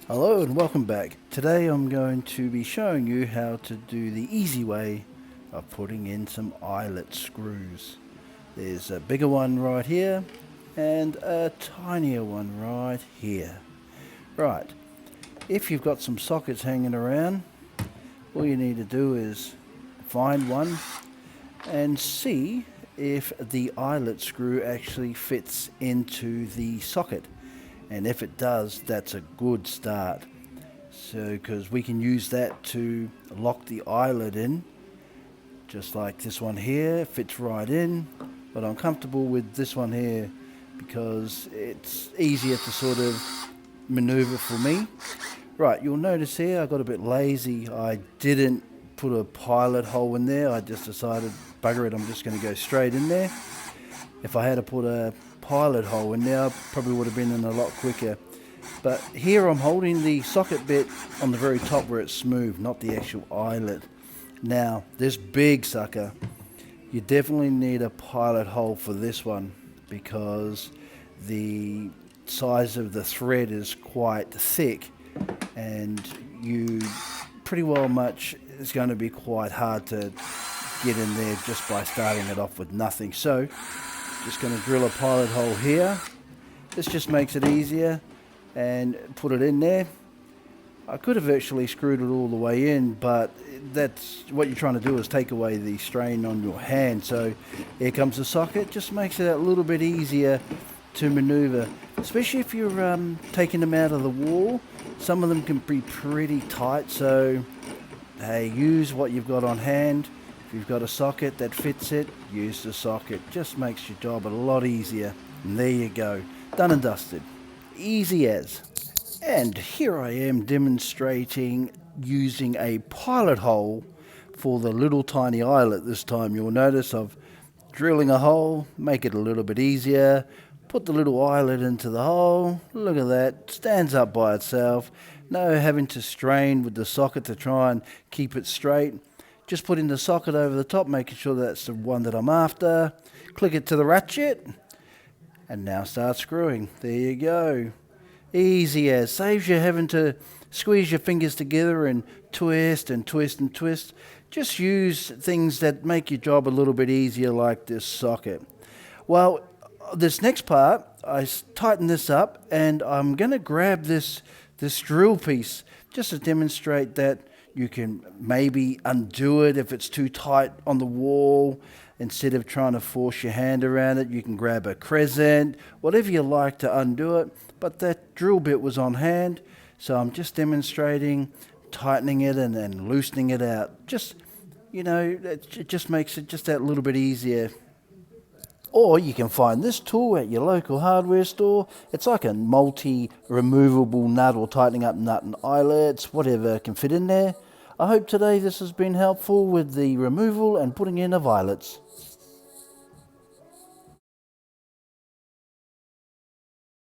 Hello and welcome back. Today I'm going to be showing you how to do the easy way of putting in some eyelet screws. There's a bigger one right here and a tinier one right here. Right, if you've got some sockets hanging around, all you need to do is find one and see if the eyelet screw actually fits into the socket. And if it does, that's a good start. So, because we can use that to lock the eyelet in, just like this one here, fits right in. But I'm comfortable with this one here because it's easier to sort of maneuver for me. Right, you'll notice here I got a bit lazy. I didn't put a pilot hole in there. I just decided, bugger it, I'm just going to go straight in there. If I had to put a pilot hole in there, I probably would have been in a lot quicker. But here I'm holding the socket bit on the very top where it's smooth, not the actual eyelet. Now, this big sucker, you definitely need a pilot hole for this one because the size of the thread is quite thick and you pretty well much, it's going to be quite hard to get in there just by starting it off with nothing. So, just going to drill a pilot hole here. This just makes it easier and put it in there. I could have actually screwed it all the way in, but that's what you're trying to do is take away the strain on your hand. So here comes the socket, just makes it a little bit easier to maneuver, especially if you're taking them out of the wall. Some of them can be pretty tight, so hey, use what you've got on hand. If you've got a socket that fits it, use the socket. Just makes your job a lot easier. And there you go, done and dusted. Easy as. And here I am demonstrating using a pilot hole for the little tiny eyelet this time. You'll notice I've drilling a hole, make it a little bit easier, put the little eyelet into the hole. Look at that, stands up by itself. No having to strain with the socket to try and keep it straight. Just putting the socket over the top, making sure that's the one that I'm after. Click it to the ratchet, and now start screwing. There you go. Easy as. Saves you having to squeeze your fingers together and twist and twist and twist. Just use things that make your job a little bit easier like this socket. Well, this next part, I tighten this up and I'm going to grab this drill piece just to demonstrate that you can maybe undo it if it's too tight on the wall. Instead of trying to force your hand around it, you can grab a crescent, whatever you like to undo it. But that drill bit was on hand, so I'm just demonstrating tightening it and then loosening it out. Just, it just makes it just that little bit easier. Or you can find this tool at your local hardware store. It's like a multi-removable nut or tightening up nut and eyelets, whatever can fit in there. I hope today this has been helpful with the removal and putting in of eyelets.